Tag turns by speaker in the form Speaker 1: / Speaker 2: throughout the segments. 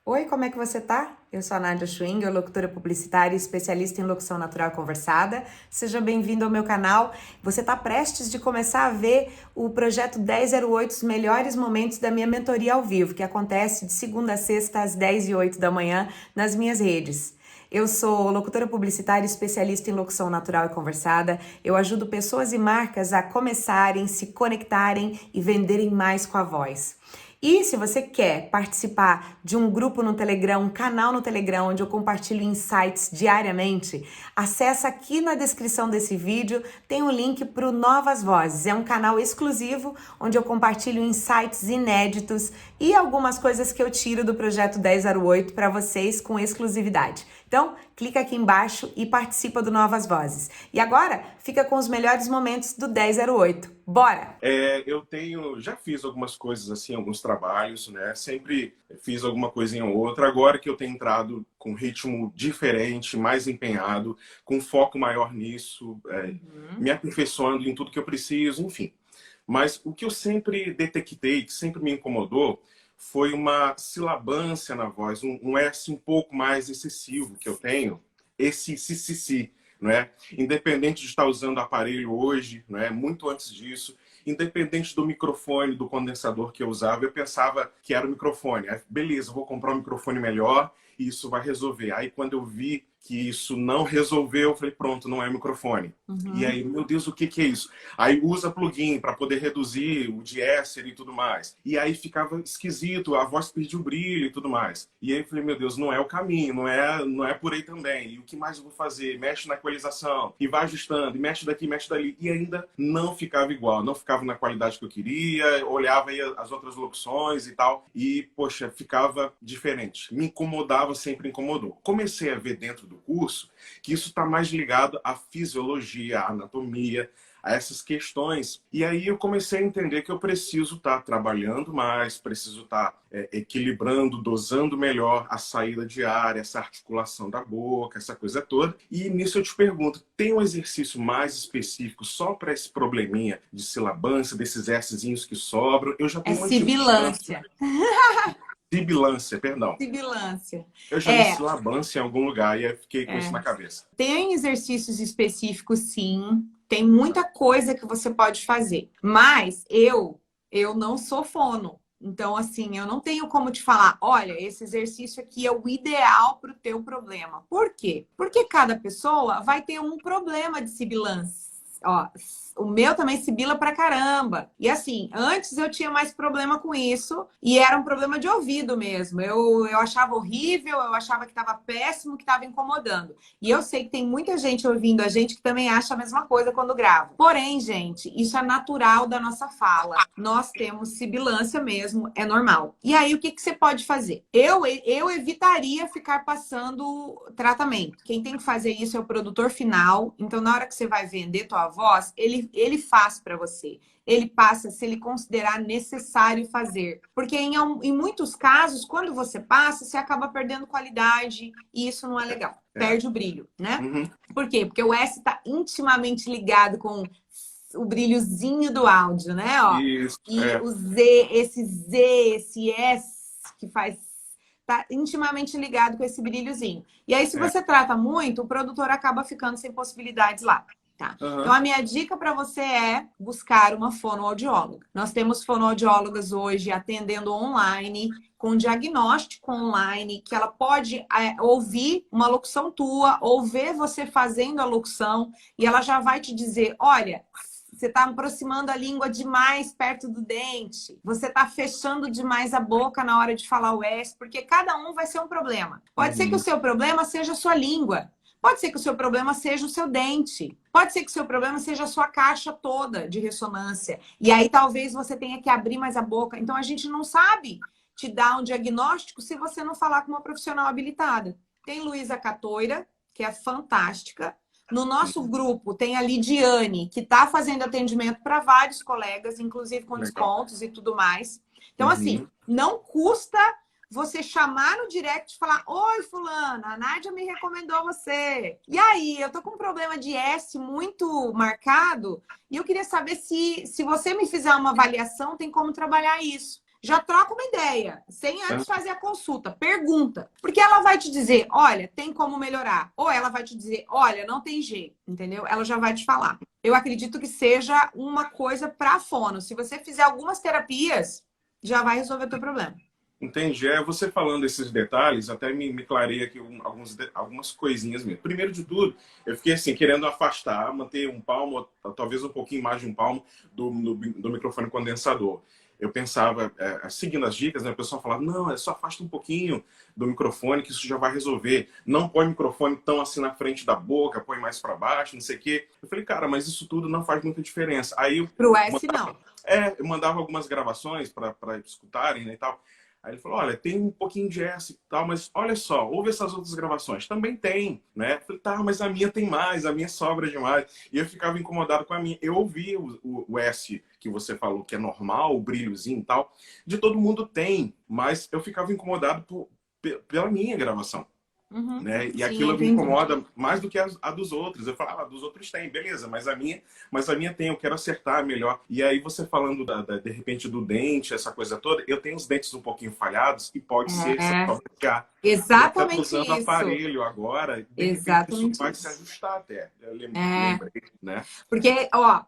Speaker 1: Oi, como é que você tá? Eu sou a Nádia Schwing, locutora publicitária e especialista em locução natural conversada. Seja bem-vindo ao meu canal. Você está prestes de começar a ver o projeto 1008, os melhores momentos da minha mentoria ao vivo, que acontece de segunda a sexta às 10h08 da manhã nas minhas redes. Eu sou locutora publicitária especialista em locução natural e conversada. Eu ajudo pessoas e marcas a começarem, se conectarem e venderem mais com a voz. E se você quer participar de um grupo no Telegram, um canal no Telegram, onde eu compartilho insights diariamente, acessa aqui na descrição desse vídeo, tem um link para o Novas Vozes. É um canal exclusivo, onde eu compartilho insights inéditos e algumas coisas que eu tiro do projeto 1008 para vocês com exclusividade. Então, clica aqui embaixo e participa do Novas Vozes. E agora, fica com os melhores momentos do 1008. Bora!
Speaker 2: Já fiz algumas coisas assim, alguns trabalhos, né? Sempre fiz alguma coisinha ou outra. Agora que eu tenho entrado com um ritmo diferente, mais empenhado, com foco maior nisso, me aperfeiçoando em tudo que eu preciso, enfim. Mas o que eu sempre detectei, que sempre me incomodou, foi uma silabância na voz, um S um pouco mais excessivo que eu tenho, esse si, não é? Independente de estar usando aparelho hoje, não é? Muito antes disso, independente do microfone, do condensador que eu usava, eu pensava que era o microfone. Aí, beleza, vou comprar um microfone melhor e isso vai resolver. Aí quando eu vi que isso não resolveu, eu falei, pronto, não é microfone. E aí, meu Deus, o que que é isso? Aí usa plugin para poder reduzir o de-esser e tudo mais. E aí ficava esquisito, a voz perdia o brilho e tudo mais. E aí eu falei, meu Deus, não é o caminho, não é por aí também. E o que mais eu vou fazer? Mexe na equalização e vai ajustando, e mexe daqui, mexe dali. E ainda não ficava igual, não ficava na qualidade que eu queria, olhava aí as outras locuções e tal, e, poxa, ficava diferente. Me incomodava, sempre incomodou. Comecei a ver dentro do curso que isso está mais ligado à fisiologia, à anatomia, a essas questões. E aí eu comecei a entender que eu preciso estar trabalhando mais, preciso estar equilibrando, dosando melhor a saída de ar, essa articulação da boca, essa coisa toda. E nisso eu te pergunto, tem um exercício mais específico só para esse probleminha de silabância, desses Szinhos que sobram? Eu já
Speaker 1: É
Speaker 2: tenho mantido distância.
Speaker 1: sibilância.
Speaker 2: Sibilância, perdão.
Speaker 1: Sibilância.
Speaker 2: Eu já li
Speaker 1: É,
Speaker 2: silabância em algum lugar e aí fiquei com isso
Speaker 1: é.
Speaker 2: na cabeça.
Speaker 1: Tem exercícios específicos, sim. Tem muita coisa que você pode fazer. Mas eu não sou fono. Então, assim, eu não tenho como te falar, olha, esse exercício aqui é o ideal para o teu problema. Por quê? Porque cada pessoa vai ter um problema de sibilância. Ó, o meu também sibila pra caramba. E assim, antes eu tinha mais problema com isso e era um problema de ouvido mesmo. Eu achava horrível, eu achava que estava péssimo, que estava incomodando. E eu sei que tem muita gente ouvindo a gente que também acha a mesma coisa quando grava. Porém, gente, isso é natural da nossa fala. Nós temos sibilância mesmo, é normal. E aí, o que você pode fazer? Eu evitaria ficar passando tratamento. Quem tem que fazer isso é o produtor final. Então, na hora que você vai vender tua voz, ele faz para você. Ele passa se ele considerar necessário fazer. Porque em muitos casos, quando você passa, você acaba perdendo qualidade e isso não é legal.
Speaker 2: É.
Speaker 1: Perde o brilho, né?
Speaker 2: Uhum.
Speaker 1: Por quê? Porque o S está intimamente ligado com o brilhozinho do áudio, né? Ó,
Speaker 2: Isso,
Speaker 1: e o Z, esse S que faz tá intimamente ligado com esse brilhozinho. E aí, se
Speaker 2: é.
Speaker 1: você trata muito, o produtor acaba ficando sem possibilidades lá. Tá. Então,
Speaker 2: Uhum.
Speaker 1: a minha dica para você é buscar uma fonoaudióloga. Nós temos fonoaudiólogas hoje atendendo online, com diagnóstico online, que ela pode ouvir uma locução tua, ou ver você fazendo a locução, e ela já vai te dizer, olha, você está aproximando a língua demais perto do dente. Você está fechando demais a boca na hora de falar o S, porque cada um vai ser um problema. Pode ser que o
Speaker 2: Uhum.
Speaker 1: seu problema seja a sua língua. Pode ser que o seu problema seja o seu dente. Pode ser que o seu problema seja a sua caixa toda de ressonância. E aí talvez você tenha que abrir mais a boca. Então a gente não sabe te dar um diagnóstico se você não falar com uma profissional habilitada. Tem Luísa Catoira, que é fantástica. No nosso grupo tem a Lidiane, que está fazendo atendimento para vários colegas, inclusive com
Speaker 2: Legal.
Speaker 1: descontos e tudo mais. Então, assim,
Speaker 2: Uhum.
Speaker 1: não custa você chamar no direct e falar: oi, fulana, a Nádia me recomendou você. E aí, eu tô com um problema de S muito marcado e eu queria saber se você me fizer uma avaliação, tem como trabalhar isso. já troca uma ideia, sem antes fazer a consulta. Pergunta. Porque ela vai te dizer, olha, tem como melhorar. Ou ela vai te dizer, olha, não tem jeito, entendeu? Ela já vai te falar. Eu acredito que seja uma coisa para fono. Se você fizer algumas terapias, já vai resolver o teu problema.
Speaker 2: Entendi. Você falando esses detalhes, até me clareia aqui algumas coisinhas mesmo. Primeiro de tudo, eu fiquei assim, querendo afastar, manter um palmo, talvez um pouquinho mais de um palmo do microfone condensador. Eu pensava, seguindo as dicas, né, o pessoal falava, não, só afasta um pouquinho do microfone que isso já vai resolver. Não põe o microfone tão assim na frente da boca, põe mais para baixo, não sei o quê. Eu falei, cara, mas isso tudo não faz muita diferença. Aí
Speaker 1: Pro S, não.
Speaker 2: eu mandava algumas gravações para escutarem, né, e tal. Aí ele falou, olha, tem um pouquinho de S e tal, mas olha só, ouve essas outras gravações. Também tem, né? Eu falei, tá, mas a minha tem mais, a minha sobra demais. E eu ficava incomodado com a minha. Eu ouvi o S que você falou, que é normal, o brilhozinho e tal. De todo mundo tem, mas eu ficava incomodado pela minha gravação.
Speaker 1: Uhum.
Speaker 2: Né? E
Speaker 1: Sim,
Speaker 2: aquilo me
Speaker 1: entendi.
Speaker 2: incomoda mais do que a dos outros. Eu falo, dos outros tem, beleza, mas a minha tem, eu quero acertar melhor. E aí você falando de repente do dente, essa coisa toda, eu tenho os dentes um pouquinho falhados e pode ser que você pode ficar.
Speaker 1: Exatamente
Speaker 2: eu tô usando
Speaker 1: isso.
Speaker 2: aparelho agora, de repente isso vai se ajustar até. Eu lembrei, né?
Speaker 1: Porque, ó,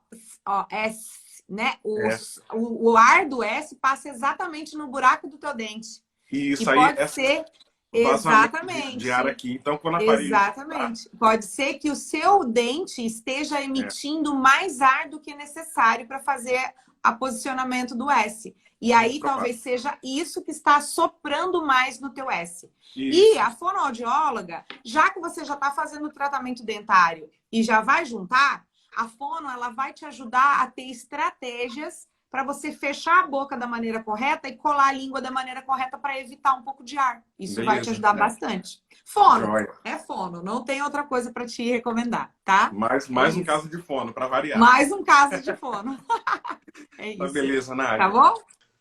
Speaker 1: S, né? O ar do S passa exatamente no buraco do teu dente.
Speaker 2: E isso
Speaker 1: e
Speaker 2: aí
Speaker 1: pode ser exatamente
Speaker 2: de ar aqui. Então, quando aparelho
Speaker 1: exatamente. Pode ser que o seu dente esteja emitindo mais ar do que necessário para fazer a posicionamento do S. E aí talvez seja isso que está soprando mais no teu S. Isso. E a fonoaudióloga, já que você já está fazendo o tratamento dentário e já vai juntar, a fono ela vai te ajudar a ter estratégias para você fechar a boca da maneira correta e colar a língua da maneira correta para evitar um pouco de ar. Isso vai te ajudar bastante. Fono, é fono. Não tem outra coisa para te recomendar, tá?
Speaker 2: Mais um caso de fono, para variar.
Speaker 1: Mais um caso de fono. É isso.
Speaker 2: Mas beleza, Nádia.
Speaker 1: Tá bom?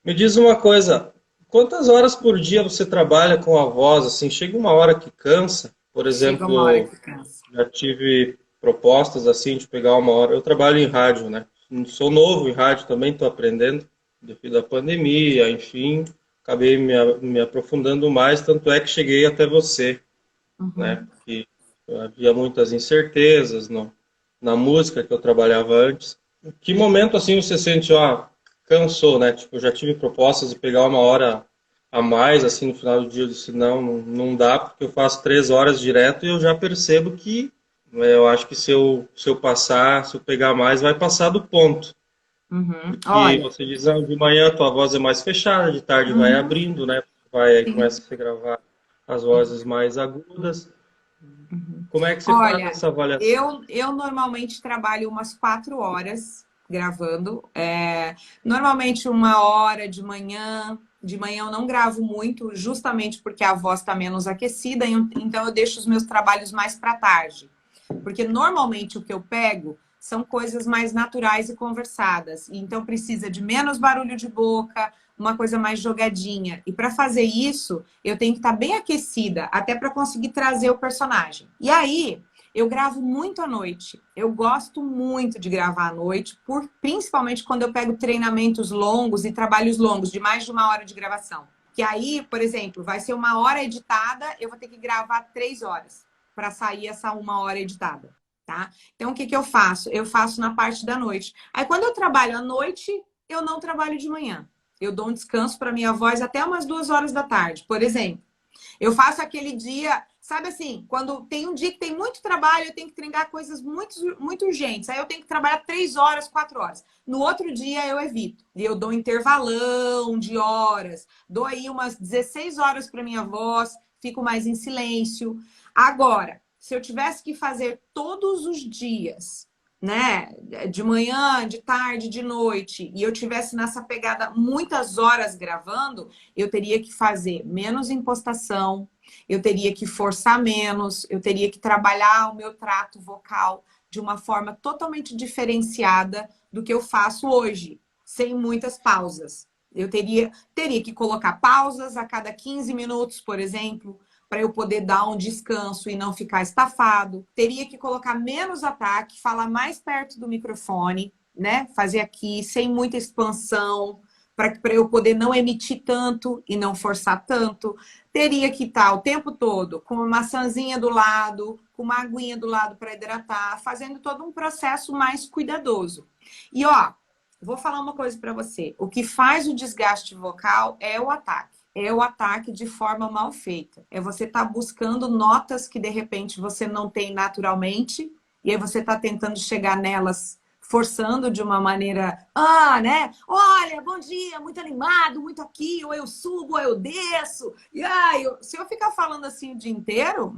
Speaker 3: Me diz uma coisa. Quantas horas por dia você trabalha com a voz? Assim, chega uma hora que cansa? Por exemplo,
Speaker 1: chega uma hora que cansa.
Speaker 3: Já tive propostas assim de pegar uma hora. Eu trabalho em rádio, né? Sou novo em rádio também, estou aprendendo devido à pandemia, enfim, acabei me aprofundando mais, tanto é que cheguei até você, né? Que havia muitas incertezas na música que eu trabalhava antes. Em que momento assim você sente, cansou, né? Tipo, eu já tive propostas de pegar uma hora a mais, assim, no final do dia, eu disse, não dá, porque eu faço 3 horas direto e eu já percebo que eu acho que se eu pegar mais, vai passar do ponto. Porque você diz, de manhã a tua voz é mais fechada, de tarde vai abrindo, né? Começa a gravar as vozes mais agudas. Como é que você faz essa avaliação?
Speaker 1: Eu normalmente trabalho umas 4 horas gravando. Normalmente 1 hora de manhã. De manhã eu não gravo muito, justamente porque a voz está menos aquecida, então eu deixo os meus trabalhos mais para tarde. Porque normalmente o que eu pego são coisas mais naturais e conversadas. Então precisa de menos barulho de boca, uma coisa mais jogadinha. E para fazer isso, eu tenho que estar bem aquecida, até para conseguir trazer o personagem. E aí, eu gravo muito à noite. Eu gosto muito de gravar à noite, principalmente quando eu pego treinamentos longos e trabalhos longos, de mais de 1 hora de gravação. Que aí, por exemplo, vai ser 1 hora editada, eu vou ter que gravar 3 horas para sair essa 1 hora editada, tá? Então, o que eu faço? Eu faço na parte da noite. Aí, quando eu trabalho à noite, eu não trabalho de manhã. Eu dou um descanso para minha voz até umas 2 horas da tarde, por exemplo. Eu faço aquele dia, sabe assim, quando tem um dia que tem muito trabalho, eu tenho que entregar coisas muito urgentes. Aí eu tenho que trabalhar 3 horas, 4 horas. No outro dia eu evito. E eu dou um intervalão de horas. Dou aí umas 16 horas para minha voz, fico mais em silêncio. Agora, se eu tivesse que fazer todos os dias, né, de manhã, de tarde, de noite, e eu tivesse nessa pegada muitas horas gravando, eu teria que fazer menos impostação, eu teria que forçar menos, eu teria que trabalhar o meu trato vocal de uma forma totalmente diferenciada do que eu faço hoje, sem muitas pausas. Eu teria que colocar pausas a cada 15 minutos, por exemplo, para eu poder dar um descanso e não ficar estafado. Teria que colocar menos ataque, falar mais perto do microfone, né? Fazer aqui sem muita expansão, para eu poder não emitir tanto e não forçar tanto. Teria que estar o tempo todo com uma maçãzinha do lado, com uma aguinha do lado para hidratar, fazendo todo um processo mais cuidadoso. E ó, vou falar uma coisa para você. O que faz o desgaste vocal é o ataque. É o ataque de forma mal feita. É você estar buscando notas que de repente você não tem naturalmente, e aí você está tentando chegar nelas forçando de uma maneira, né? Olha, bom dia, muito animado, muito aqui, ou eu subo, ou eu desço. E se eu ficar falando assim o dia inteiro,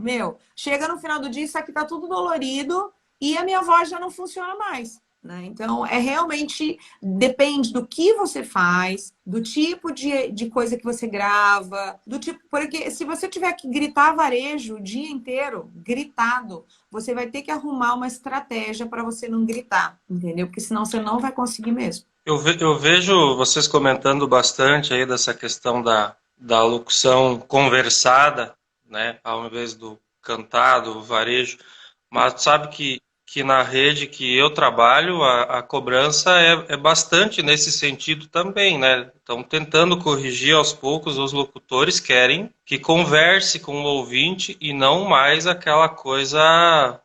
Speaker 1: chega no final do dia, isso aqui tá tudo dolorido e a minha voz já não funciona mais. Né? Então, realmente depende do que você faz, do tipo de coisa que você grava, do tipo, porque se você tiver que gritar varejo o dia inteiro, gritado, você vai ter que arrumar uma estratégia para você não gritar, entendeu? Porque senão você não vai conseguir mesmo.
Speaker 3: Eu vejo vocês comentando bastante aí dessa questão da locução conversada, né, ao invés do cantado, varejo, mas sabe que na rede que eu trabalho, a cobrança é bastante nesse sentido também, né? Estão tentando corrigir aos poucos, os locutores querem que converse com o ouvinte e não mais aquela coisa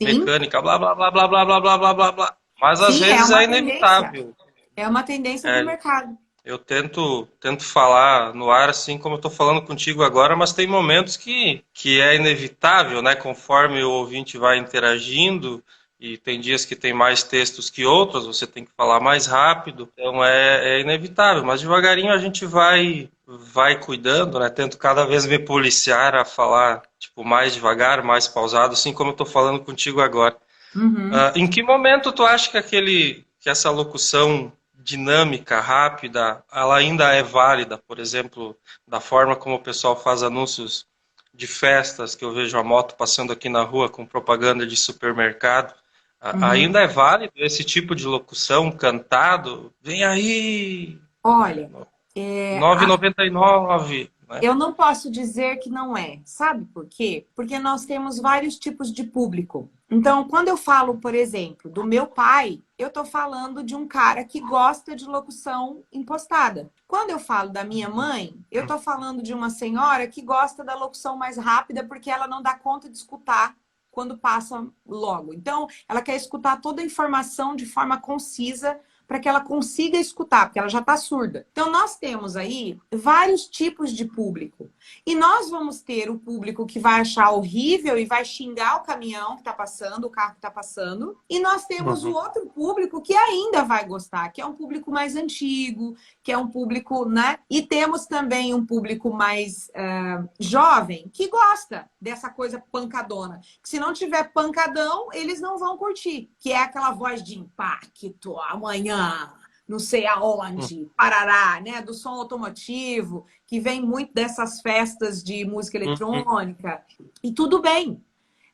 Speaker 3: mecânica, blá, blá, blá, blá, blá, blá, blá, blá, blá, blá. Mas às vezes é inevitável.
Speaker 1: É uma tendência do mercado.
Speaker 3: Eu tento falar no ar assim como eu estou falando contigo agora, mas tem momentos que é inevitável, né? Conforme o ouvinte vai interagindo, e tem dias que tem mais textos que outros, você tem que falar mais rápido, então é inevitável, mas devagarinho a gente vai cuidando, né? Tento cada vez me policiar a falar tipo, mais devagar, mais pausado, assim como eu estou falando contigo agora.
Speaker 1: Uhum.
Speaker 3: Em que momento tu acha que essa locução dinâmica, rápida, ela ainda é válida, por exemplo, da forma como o pessoal faz anúncios de festas, que eu vejo a moto passando aqui na rua com propaganda de supermercado, ainda é válido esse tipo de locução cantado? Vem aí!
Speaker 1: Olha,
Speaker 3: 9,99. Né?
Speaker 1: Eu não posso dizer que não é. Sabe por quê? Porque nós temos vários tipos de público. Então, quando eu falo, por exemplo, do meu pai, eu estou falando de um cara que gosta de locução impostada. Quando eu falo da minha mãe, eu estou falando de uma senhora que gosta da locução mais rápida porque ela não dá conta de escutar quando passa logo. Então, ela quer escutar toda a informação de forma concisa para que ela consiga escutar, porque ela já está surda. Então, nós temos aí vários tipos de público. E nós vamos ter o público que vai achar horrível e vai xingar o caminhão que está passando, o carro que está passando. E nós temos o outro público que ainda vai gostar, que é um público mais antigo, que é um público, né? E temos também um público mais jovem que gosta dessa coisa pancadona. Que se não tiver pancadão, eles não vão curtir. Que é aquela voz de impacto, amanhã, não sei aonde, parará, né? Do som automotivo, que vem muito dessas festas de música eletrônica. E tudo bem.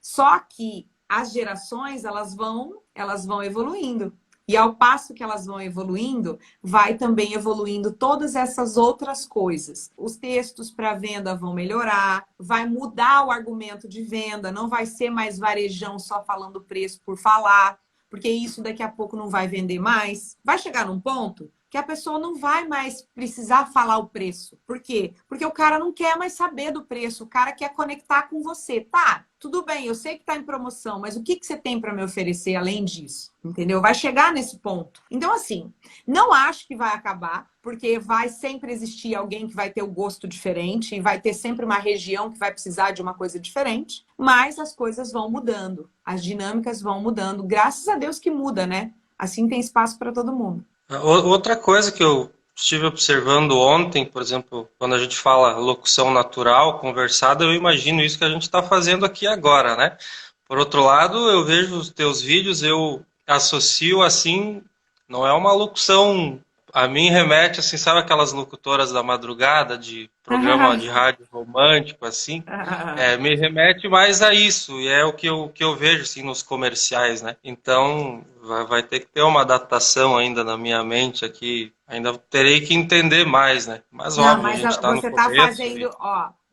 Speaker 1: Só que as gerações, elas vão evoluindo. E ao passo que elas vão evoluindo, vai também evoluindo todas essas outras coisas. Os textos para venda vão melhorar, vai mudar o argumento de venda, não vai ser mais varejão só falando preço por falar, porque isso daqui a pouco não vai vender mais. Vai chegar num ponto que a pessoa não vai mais precisar falar o preço. Por quê? Porque o cara não quer mais saber do preço, o cara quer conectar com você. Tá, tudo bem, eu sei que tá em promoção, mas o que você tem para me oferecer além disso? Entendeu? Vai chegar nesse ponto. Então, assim, não acho que vai acabar, porque vai sempre existir alguém que vai ter o gosto diferente e vai ter sempre uma região que vai precisar de uma coisa diferente, mas as coisas vão mudando, as dinâmicas vão mudando. Graças a Deus que muda, né? Assim tem espaço para todo mundo.
Speaker 3: Outra coisa que eu estive observando ontem, por exemplo, quando a gente fala locução natural, conversada, eu imagino isso que a gente está fazendo aqui agora, né? Por outro lado, eu vejo os teus vídeos, eu associo assim, não é uma locução, a mim remete assim, sabe aquelas locutoras da madrugada de programa de rádio romântico, assim? Me remete mais a isso, e é o que eu vejo assim, nos comerciais, né? Então, vai ter que ter uma adaptação ainda na minha mente aqui, ainda terei que entender mais, né? Mas óbvio, a gente está no começo.
Speaker 1: Você está fazendo,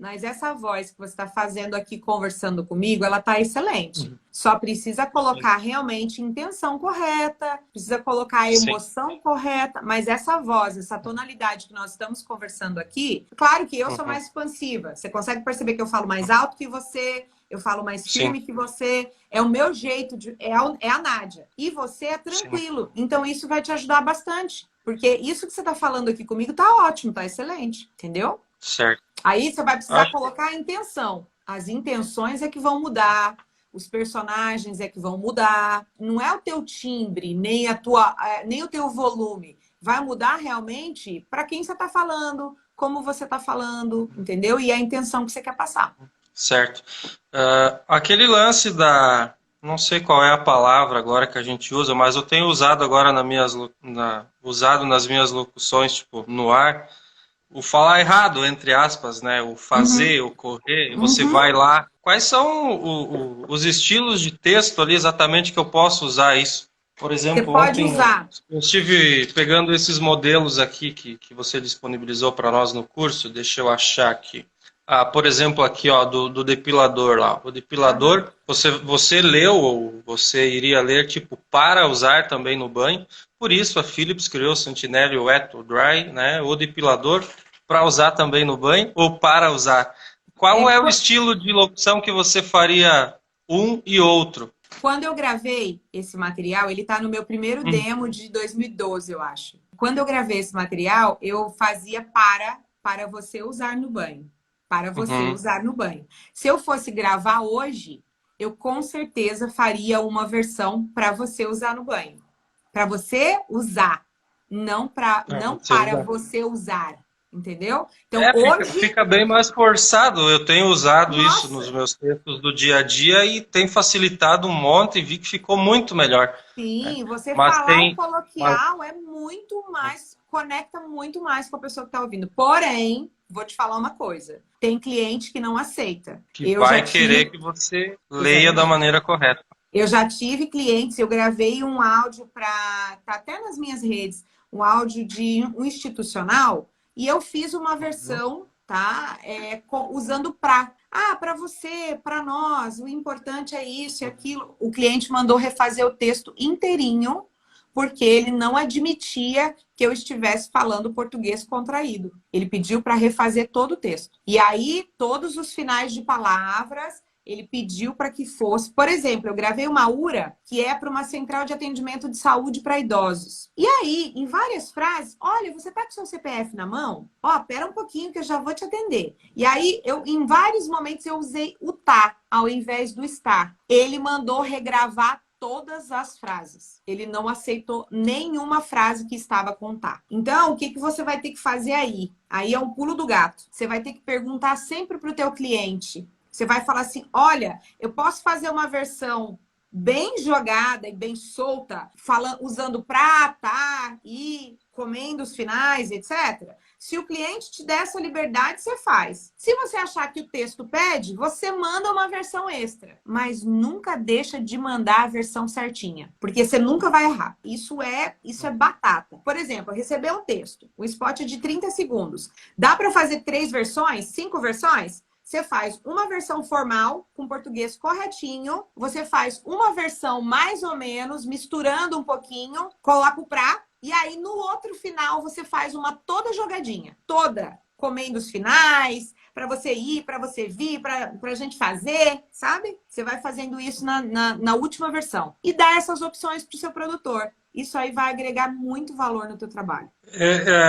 Speaker 1: Mas essa voz que você está fazendo aqui, conversando comigo, ela está excelente. Só precisa colocar realmente a intenção correta, precisa colocar a emoção correta, mas essa voz, essa tonalidade que nós estamos conversando aqui, claro que eu sou mais expansiva. Você consegue perceber que eu falo mais alto que você, eu falo mais firme que você. É o meu jeito, é a Nádia. E você é tranquilo. Então isso vai te ajudar bastante. Porque isso que você está falando aqui comigo tá ótimo, tá excelente. Entendeu?
Speaker 3: Certo.
Speaker 1: Aí você vai precisar colocar a intenção. As intenções é que vão mudar, os personagens é que vão mudar. Não é o teu timbre, nem o teu volume. Vai mudar realmente para quem você está falando, como você está falando, entendeu? E a intenção que você quer passar.
Speaker 3: Certo. Aquele lance da... Não sei qual é a palavra agora que a gente usa, mas eu tenho usado agora usado nas minhas locuções, tipo, no ar, o falar errado, entre aspas, né? O fazer, o correr, você vai lá. Quais são os estilos de texto ali exatamente que eu posso usar isso? Por exemplo,
Speaker 1: você pode
Speaker 3: ontem
Speaker 1: usar.
Speaker 3: eu estive pegando esses modelos aqui que você disponibilizou para nós no curso, deixa eu achar aqui. Por exemplo, aqui ó, do depilador lá. O depilador, você leu, ou você iria ler, tipo, para usar também no banho. Por isso a Philips criou o Sentinelle Wet or Dry, né? O depilador para usar também no banho ou para usar. Qual é o estilo de locução que você faria um e outro?
Speaker 1: Quando eu gravei esse material, ele está no meu primeiro demo de 2012, eu acho. Quando eu gravei esse material, eu fazia para você usar no banho. Para você usar no banho. Se eu fosse gravar hoje, eu com certeza faria uma versão para você usar no banho. Para você usar, não para você usar. Entendeu? Então, hoje...
Speaker 3: fica bem mais forçado. Eu tenho usado isso nos meus textos do dia a dia e tem facilitado um monte e vi que ficou muito melhor.
Speaker 1: Sim, você falar o coloquial é muito mais, conecta muito mais com a pessoa que está ouvindo. Porém, vou te falar uma coisa. Tem cliente que não aceita.
Speaker 3: Que vai querer que você leia da maneira correta.
Speaker 1: Eu já tive clientes, eu gravei um áudio tá até nas minhas redes, um áudio de um institucional, e eu fiz uma versão, tá? Usando para você, para nós, o importante é isso e aquilo. O cliente mandou refazer o texto inteirinho, porque ele não admitia que eu estivesse falando português contraído. Ele pediu para refazer todo o texto. E aí, todos os finais de palavras, ele pediu para que fosse... Por exemplo, eu gravei uma URA, que é para uma central de atendimento de saúde para idosos. E aí, em várias frases, olha, você tá com seu CPF na mão? Ó, pera um pouquinho que eu já vou te atender. E aí, em vários momentos, eu usei o tá, ao invés do estar. Ele mandou regravar todas as frases. Ele não aceitou nenhuma frase que estava com tá. Então, o que você vai ter que fazer aí? Aí é um pulo do gato. Você vai ter que perguntar sempre para o teu cliente. Você vai falar assim, olha, eu posso fazer uma versão bem jogada e bem solta, usando pra, tá, e comendo os finais, etc. Se o cliente te der essa liberdade, você faz. Se você achar que o texto pede, você manda uma versão extra. Mas nunca deixa de mandar a versão certinha, porque você nunca vai errar. Isso é batata. Por exemplo, receber um texto, um spot de 30 segundos. Dá para fazer 3 versões, 5 versões? Você faz uma versão formal, com português corretinho. Você faz uma versão mais ou menos, misturando um pouquinho. Coloca o pra. E aí, no outro final, você faz uma toda jogadinha. Toda. Comendo os finais, para você ir, para você vir, para a gente fazer, sabe? Você vai fazendo isso na última versão. E dá essas opções para o seu produtor. Isso aí vai agregar muito valor no teu trabalho.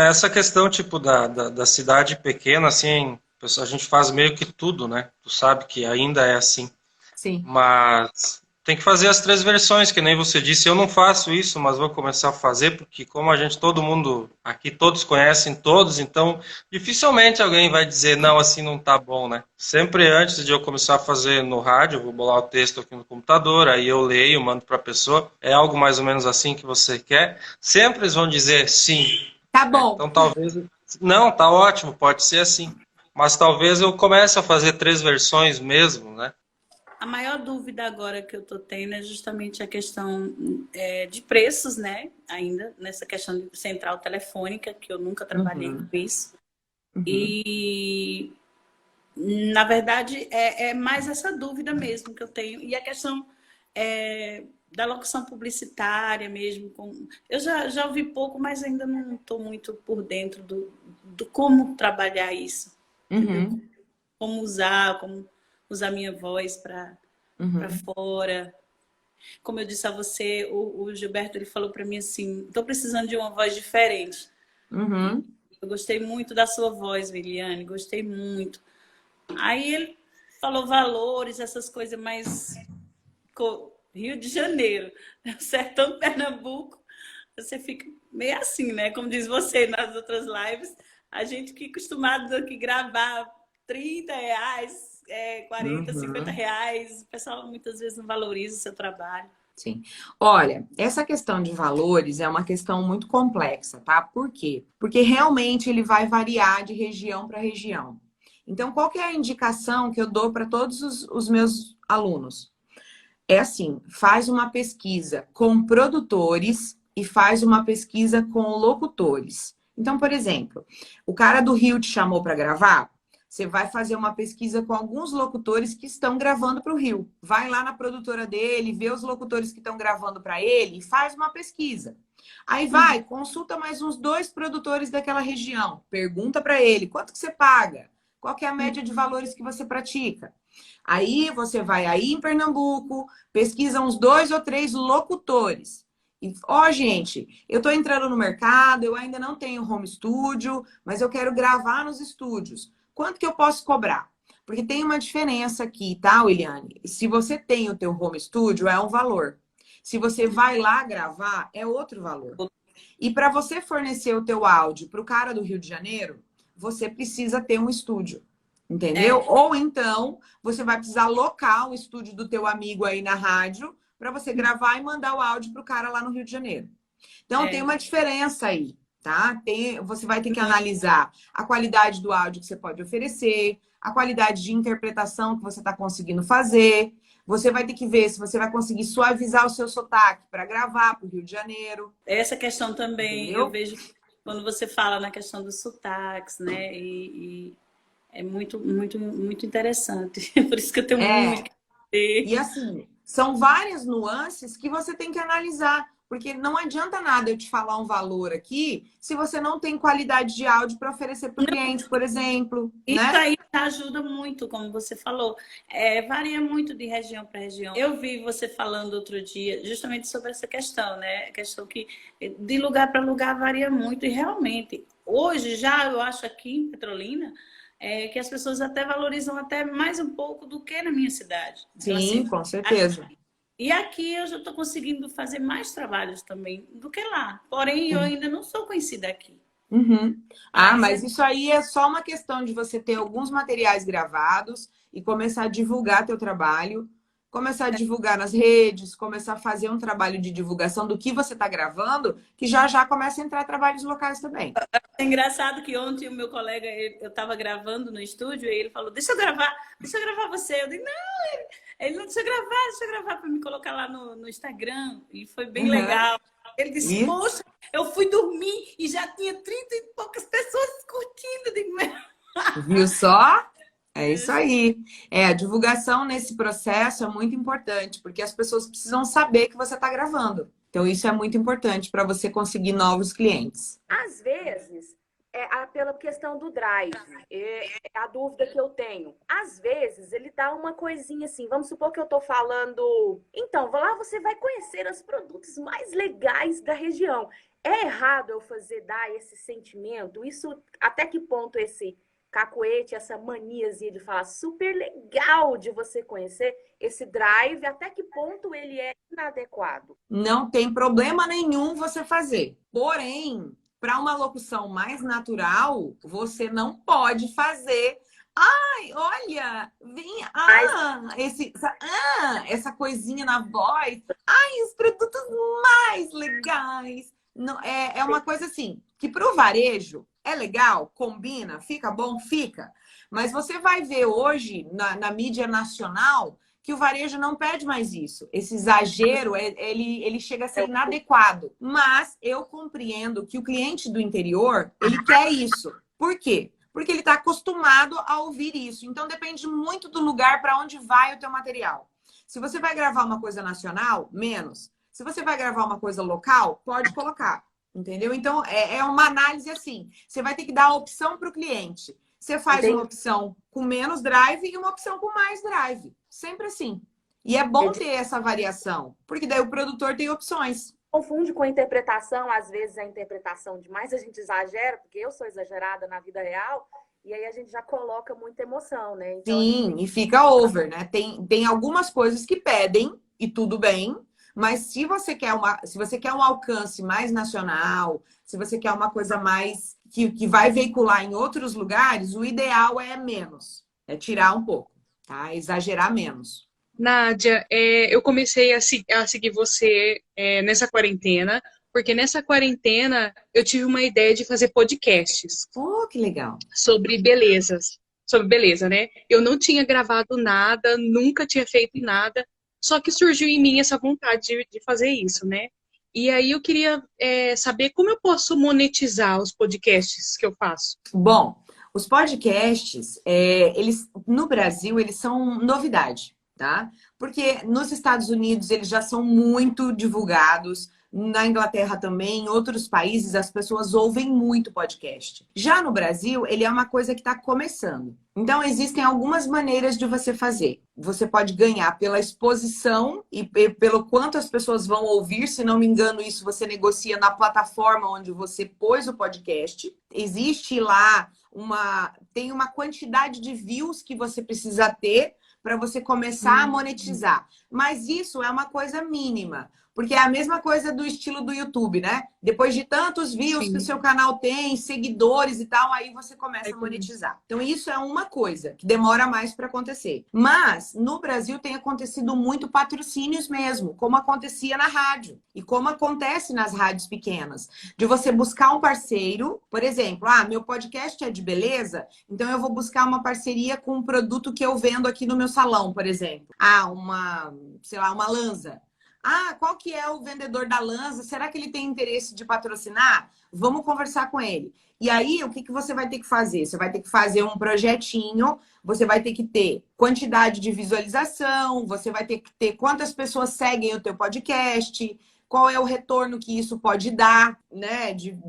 Speaker 3: Essa questão, tipo, da cidade pequena, assim... A gente faz meio que tudo, né? Tu sabe que ainda é assim.
Speaker 1: Sim.
Speaker 3: Mas tem que fazer as 3 versões, que nem você disse. Eu não faço isso, mas vou começar a fazer, porque como todo mundo aqui, todos conhecem todos, então dificilmente alguém vai dizer, não, assim não tá bom, né? Sempre antes de eu começar a fazer no rádio, eu vou bolar o texto aqui no computador, aí eu leio, mando para a pessoa. É algo mais ou menos assim que você quer. Sempre eles vão dizer sim.
Speaker 1: Tá bom.
Speaker 3: Então talvez... Não, tá ótimo, pode ser assim. Mas talvez eu comece a fazer 3 versões mesmo, né?
Speaker 4: A maior dúvida agora que eu tô tendo é justamente a questão de preços, né? Ainda, nessa questão de central telefônica, que eu nunca trabalhei com isso. E Na verdade, é mais essa dúvida mesmo que eu tenho. E a questão da locução publicitária mesmo. Eu já ouvi pouco, mas ainda não estou muito por dentro do como trabalhar isso.
Speaker 1: Uhum.
Speaker 4: Como usar minha voz para fora. Como eu disse a você, o Gilberto ele falou para mim assim, estou precisando de uma voz diferente.
Speaker 1: Uhum.
Speaker 4: Eu gostei muito da sua voz, Viliane, gostei muito. Aí ele falou valores, essas coisas mais Rio de Janeiro, sertão de Pernambuco, você fica meio assim, né? Como diz você nas outras lives, a gente que é acostumado aqui gravar R$30, 40, R$50, o pessoal muitas vezes não valoriza o seu trabalho.
Speaker 1: Sim. Olha, essa questão de valores é uma questão muito complexa, tá? Por quê? Porque realmente ele vai variar de região para região. Então, qual que é a indicação que eu dou para todos os meus alunos? É assim, faz uma pesquisa com produtores e faz uma pesquisa com locutores. Então, por exemplo, o cara do Rio te chamou para gravar, você vai fazer uma pesquisa com alguns locutores que estão gravando para o Rio. Vai lá na produtora dele, vê os locutores que estão gravando para ele e faz uma pesquisa. Aí vai, consulta mais uns 2 produtores daquela região. Pergunta para ele, quanto que você paga? Qual que é a média de valores que você pratica? Aí você vai aí em Pernambuco, pesquisa uns 2 ou 3 locutores. E, gente, eu estou entrando no mercado, eu ainda não tenho home studio, mas eu quero gravar nos estúdios. Quanto que eu posso cobrar? Porque tem uma diferença aqui, tá, Williane? Se você tem o teu home studio, é um valor. Se você vai lá gravar, é outro valor. E para você fornecer o teu áudio para o cara do Rio de Janeiro, você precisa ter um estúdio. Entendeu? Ou então, você vai precisar alocar um estúdio do teu amigo aí na rádio para você gravar e mandar o áudio para o cara lá no Rio de Janeiro. Então, tem uma diferença aí, tá? Você vai ter que analisar a qualidade do áudio que você pode oferecer, a qualidade de interpretação que você está conseguindo fazer. Você vai ter que ver se você vai conseguir suavizar o seu sotaque para gravar para o Rio de Janeiro.
Speaker 4: Essa questão também, entendeu? Eu vejo quando você fala na questão dos sotaques, né? É muito, muito, muito interessante. Por isso que eu tenho muito que ver.
Speaker 1: E assim, são várias nuances que você tem que analisar. Porque não adianta nada eu te falar um valor aqui se você não tem qualidade de áudio para oferecer para o cliente, por exemplo.
Speaker 4: Isso,
Speaker 1: né?
Speaker 4: aí ajuda muito, como você falou. Varia muito de região para região. Eu vi você falando outro dia justamente sobre essa questão, né? A questão que de lugar para lugar varia muito. E realmente, hoje já eu acho aqui em Petrolina que as pessoas até valorizam até mais um pouco do que na minha cidade.
Speaker 1: Sim,
Speaker 4: então, assim,
Speaker 1: com certeza.
Speaker 4: E aqui eu já estou conseguindo fazer mais trabalhos também do que lá. Porém, eu ainda não sou conhecida aqui.
Speaker 1: Uhum. Mas isso aí é só uma questão de você ter alguns materiais gravados e começar a divulgar teu trabalho, começar a divulgar nas redes, começar a fazer um trabalho de divulgação do que você está gravando, que já começa a entrar trabalhos locais também.
Speaker 4: É engraçado que ontem o meu colega, eu estava gravando no estúdio e ele falou, deixa eu gravar você. Eu disse, não, ele não deixa eu gravar para me colocar lá no Instagram. E foi bem legal. Ele disse, poxa, eu fui dormir e já tinha 30 e poucas pessoas curtindo. Eu digo,
Speaker 1: viu só? É isso aí. A divulgação nesse processo é muito importante, porque as pessoas precisam saber que você está gravando. Então, isso é muito importante para você conseguir novos clientes.
Speaker 5: Às vezes, pela questão do drive, é a dúvida que eu tenho. Às vezes, ele dá uma coisinha assim, vamos supor que eu estou falando... Então, lá você vai conhecer os produtos mais legais da região. É errado eu dar esse sentimento? Isso, até que ponto esse cacuete, essa maniazinha de falar super legal de você conhecer esse drive, até que ponto ele é inadequado?
Speaker 1: Não tem problema nenhum você fazer. Porém, para uma locução mais natural, você não pode fazer. Ai, olha, vem, essa coisinha na voz. Ai, os produtos mais legais. Não, é uma coisa assim, que para o varejo é legal, combina, fica bom, fica. Mas você vai ver hoje na mídia nacional que o varejo não pede mais isso. Esse exagero, ele chega a ser inadequado. Mas eu compreendo que o cliente do interior, ele quer isso. Por quê? porque ele está acostumado a ouvir isso. Então, depende muito do lugar para onde vai o teu material. Se você vai gravar uma coisa nacional, menos. Se você vai gravar uma coisa local, pode colocar. Entendeu? Então, é uma análise assim. Você vai ter que dar a opção para o cliente. Você faz uma opção com menos drive e uma opção com mais drive. Sempre assim. E é bom ter essa variação, porque daí o produtor tem opções.
Speaker 5: Confunde com a interpretação, às vezes a interpretação demais, a gente exagera, porque eu sou exagerada na vida real, e aí a gente já coloca muita emoção, né? Então,
Speaker 1: sim, e fica over, né? Tem algumas coisas que pedem, e tudo bem, mas se você quer um alcance mais nacional, se você quer uma coisa mais que vai veicular em outros lugares, o ideal é menos. É tirar um pouco, tá? Exagerar menos.
Speaker 6: Nádia, eu comecei a seguir você nessa quarentena, porque nessa quarentena eu tive uma ideia de fazer podcasts.
Speaker 1: Oh, que legal.
Speaker 6: Sobre beleza, né? Eu não tinha gravado nada, nunca tinha feito nada, só que surgiu em mim essa vontade de fazer isso, né? E aí eu queria saber como eu posso monetizar os podcasts que eu faço.
Speaker 1: Bom, os podcasts, eles no Brasil, eles são novidade, tá? Porque nos Estados Unidos eles já são muito divulgados, na Inglaterra também, em outros países as pessoas ouvem muito podcast. Já no Brasil, ele é uma coisa que está começando. Então, existem algumas maneiras de você fazer. Você pode ganhar pela exposição e pelo quanto as pessoas vão ouvir. Se não me engano, isso você negocia na plataforma onde você pôs o podcast. Existe lá tem uma quantidade de views que você precisa ter para você começar a monetizar. Mas isso é uma coisa mínima. Porque é a mesma coisa do estilo do YouTube, né? Depois de tantos views que o seu canal tem, seguidores e tal, aí você começa a monetizar. Então, isso é uma coisa que demora mais para acontecer. Mas, no Brasil, tem acontecido muito patrocínios mesmo, como acontecia na rádio. E como acontece nas rádios pequenas. De você buscar um parceiro, por exemplo, meu podcast é de beleza, então eu vou buscar uma parceria com um produto que eu vendo aqui no meu salão, por exemplo. Uma Lanza. Qual que é o vendedor da Lanza? Será que ele tem interesse de patrocinar? Vamos conversar com ele. E aí, o que você vai ter que fazer? Você vai ter que fazer um projetinho, você vai ter que ter quantidade de visualização, você vai ter que ter quantas pessoas seguem o teu podcast, qual é o retorno que isso pode dar, né, de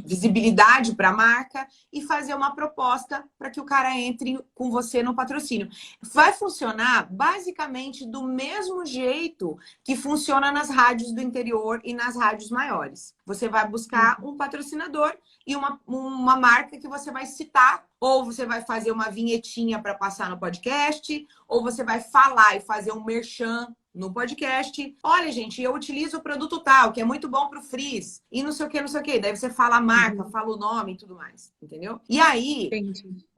Speaker 1: visibilidade para a marca e fazer uma proposta para que o cara entre com você no patrocínio. Vai funcionar basicamente do mesmo jeito que funciona nas rádios do interior e nas rádios maiores. Você vai buscar um patrocinador e uma marca que você vai citar, ou você vai fazer uma vinhetinha para passar no podcast, ou você vai falar e fazer um merchan no podcast. Olha, gente, eu utilizo o produto tal, que é muito bom pro frizz. E não sei o que, não sei o que. Daí você fala a marca, fala o nome e tudo mais. Entendeu? E aí,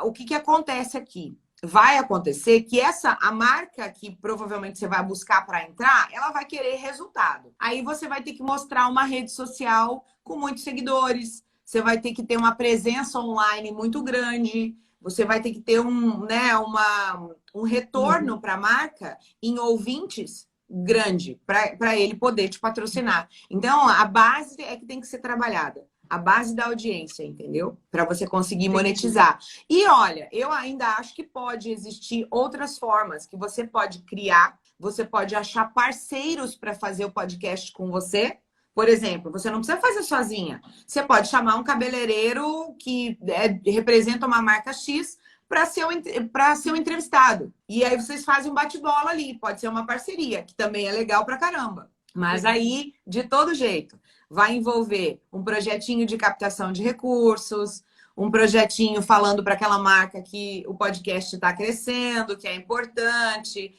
Speaker 1: o que acontece aqui? Vai acontecer que a marca que provavelmente você vai buscar para entrar, ela vai querer resultado. Aí você vai ter que mostrar uma rede social com muitos seguidores. Você vai ter que ter uma presença online muito grande. Você vai ter que ter um retorno para a marca em ouvintes grande para ele poder te patrocinar. Então, a base é que tem que ser trabalhada. A base da audiência, entendeu? Para você conseguir monetizar. E olha, eu ainda acho que pode existir outras formas que você pode criar. Você pode achar parceiros para fazer o podcast com você. Por exemplo, você não precisa fazer sozinha. Você pode chamar um cabeleireiro que representa uma marca X para ser um entrevistado. E aí vocês fazem um bate-bola ali. Pode ser uma parceria, que também é legal pra caramba. Mas aí, de todo jeito, vai envolver um projetinho de captação de recursos, um projetinho falando para aquela marca que o podcast está crescendo, que é importante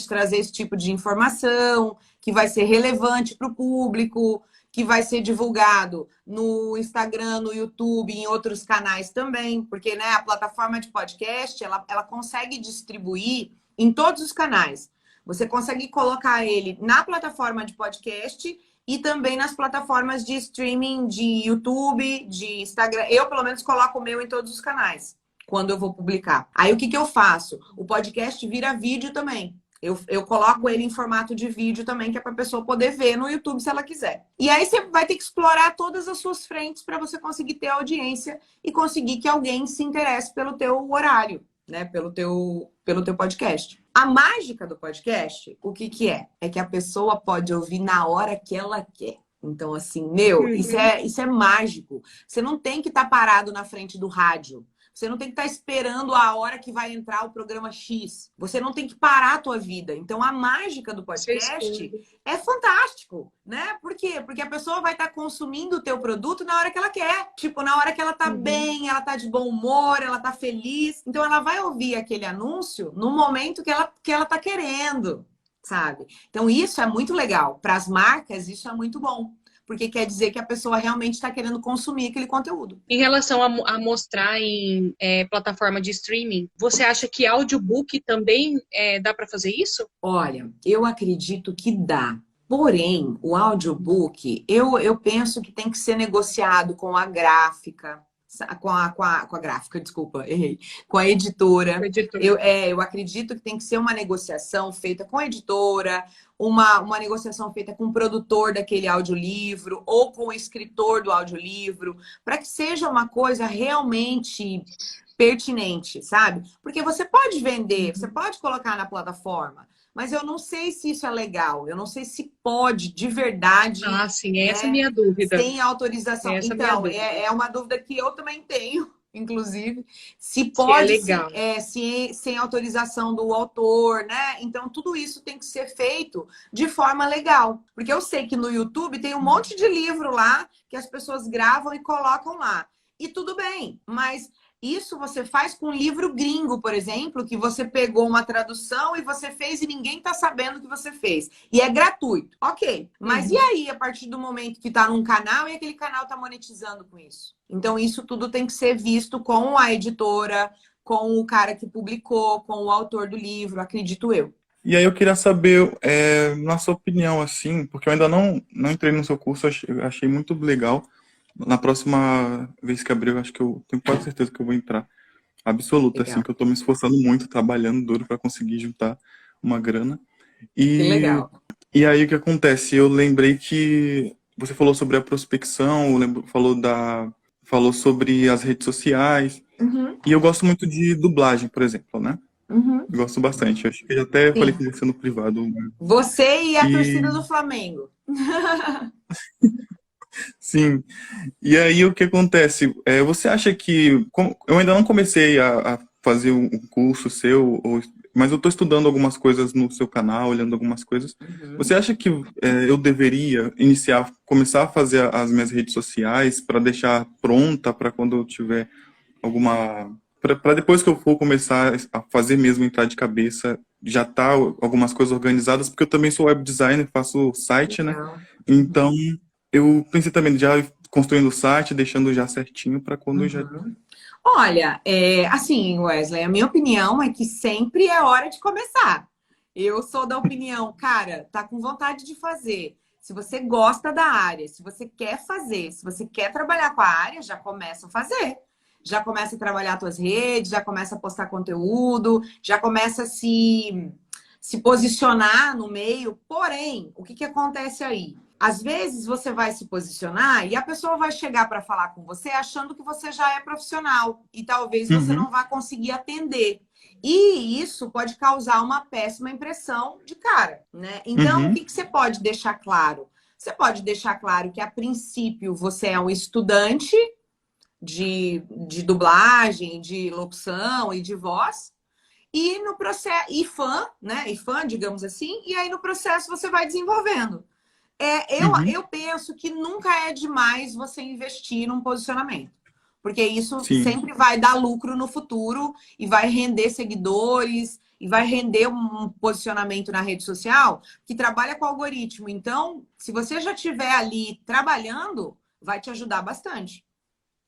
Speaker 1: trazer esse tipo de informação, que vai ser relevante para o público, que vai ser divulgado no Instagram, no YouTube, em outros canais também, porque, né, a plataforma de podcast, ela consegue distribuir em todos os canais. Você consegue colocar ele na plataforma de podcast e também nas plataformas de streaming de YouTube, de Instagram. Eu, pelo menos, coloco o meu em todos os canais, quando eu vou publicar. Aí, o que eu faço? O podcast vira vídeo também. Eu coloco ele em formato de vídeo também, que é para a pessoa poder ver no YouTube se ela quiser. E aí você vai ter que explorar todas as suas frentes para você conseguir ter audiência e conseguir que alguém se interesse pelo teu horário, né? Pelo teu podcast. A mágica do podcast, o que que é? É que a pessoa pode ouvir na hora que ela quer. Então, assim, isso é mágico. Você não tem que estar parado na frente do rádio. Você não tem que estar esperando a hora que vai entrar o programa X. Você não tem que parar a tua vida. Então, a mágica do podcast é fantástico, né? Por quê? Porque a pessoa vai estar consumindo o teu produto na hora que ela quer. Tipo, na hora que ela tá bem, ela tá de bom humor, ela tá feliz. Então, ela vai ouvir aquele anúncio no momento que ela tá querendo, sabe? Então, isso é muito legal. Para as marcas, isso é muito bom. Porque quer dizer que a pessoa realmente está querendo consumir aquele conteúdo.
Speaker 6: Em relação a mostrar em plataforma de streaming, você acha que audiobook também dá para fazer isso?
Speaker 1: Olha, eu acredito que dá. Porém, o audiobook, eu penso que tem que ser negociado com a gráfica, com a gráfica, desculpa, errei, com a editora. Eu acredito que tem que ser uma negociação feita com a editora, uma negociação feita com o produtor daquele audiolivro ou com o escritor do audiolivro, para que seja uma coisa realmente pertinente, sabe? Porque você pode vender, você pode colocar na plataforma, mas eu não sei se isso é legal, eu não sei se pode de verdade.
Speaker 6: Ah, sim, essa é a minha dúvida.
Speaker 1: Sem autorização. Então, é uma dúvida que eu também tenho, inclusive, se pode sem autorização do autor, né? Então, tudo isso tem que ser feito de forma legal. Porque eu sei que no YouTube tem um monte de livro lá que as pessoas gravam e colocam lá. E tudo bem, mas isso você faz com um livro gringo, por exemplo, que você pegou uma tradução e você fez e ninguém tá sabendo que você fez. E é gratuito. Ok. Mas e aí, a partir do momento que tá num canal e aquele canal tá monetizando com isso? Então, isso tudo tem que ser visto com a editora, com o cara que publicou, com o autor do livro, acredito eu.
Speaker 7: E aí eu queria saber, na sua opinião, assim, porque eu ainda não entrei no seu curso, achei muito legal. Na próxima vez que abrir, eu acho que eu tenho quase certeza que eu vou entrar. Absoluta,
Speaker 1: Legal.
Speaker 7: assim, que eu tô me esforçando muito, trabalhando duro para conseguir juntar uma grana.
Speaker 1: Que legal.
Speaker 7: E aí o que acontece? Eu lembrei que você falou sobre a prospecção, falou sobre as redes sociais. E eu gosto muito de dublagem, por exemplo, né? Eu gosto bastante. Acho que eu até falei com você no privado.
Speaker 1: Você e a torcida do Flamengo.
Speaker 7: Sim. E aí o que acontece? Você acha que... Eu ainda não comecei a fazer um curso seu, mas eu estou estudando algumas coisas no seu canal, olhando algumas coisas. Você acha que eu deveria começar a fazer as minhas redes sociais para deixar pronta para quando eu tiver alguma... Para depois que eu for começar a fazer mesmo, entrar de cabeça, já tá algumas coisas organizadas, porque eu também sou web designer, faço site, né? Então... Eu pensei também já construindo o site, deixando já certinho para quando já...
Speaker 1: Olha, assim, Wesley, a minha opinião é que sempre é hora de começar. Eu sou da opinião, cara, tá com vontade de fazer. Se você gosta da área, se você quer fazer, se você quer trabalhar com a área, já começa a fazer. Já começa a trabalhar suas redes, já começa a postar conteúdo, já começa a se posicionar no meio. Porém, o que acontece aí? Às vezes você vai se posicionar e a pessoa vai chegar para falar com você achando que você já é profissional e talvez você não vá conseguir atender. E isso pode causar uma péssima impressão de cara, né? Então, o que você pode deixar claro? Você pode deixar claro que, a princípio, você é um estudante de dublagem, de locução e de voz, e no processo, e fã, né? E fã, digamos assim, e aí no processo você vai desenvolvendo. Eu penso que nunca é demais você investir num posicionamento. Porque isso sempre vai dar lucro no futuro e vai render seguidores e vai render um posicionamento na rede social que trabalha com algoritmo. Então, se você já estiver ali trabalhando, vai te ajudar bastante.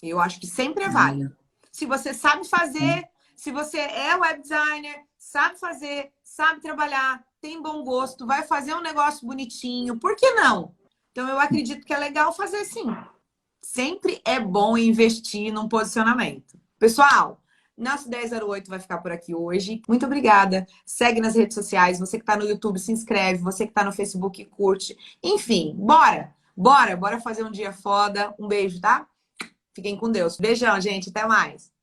Speaker 1: Eu acho que sempre é válido. Se você sabe fazer, se você é web designer, sabe fazer, sabe trabalhar, tem bom gosto, vai fazer um negócio bonitinho, por que não? Então, eu acredito que é legal fazer sim. Sempre é bom investir num posicionamento. Pessoal, Nosso 1008 vai ficar por aqui hoje. Muito obrigada. Segue nas redes sociais. Você que tá no YouTube, se inscreve. Você que tá no Facebook, curte. Enfim, bora! Bora fazer um dia foda. Um beijo, tá? Fiquem com Deus. Beijão, gente. Até mais.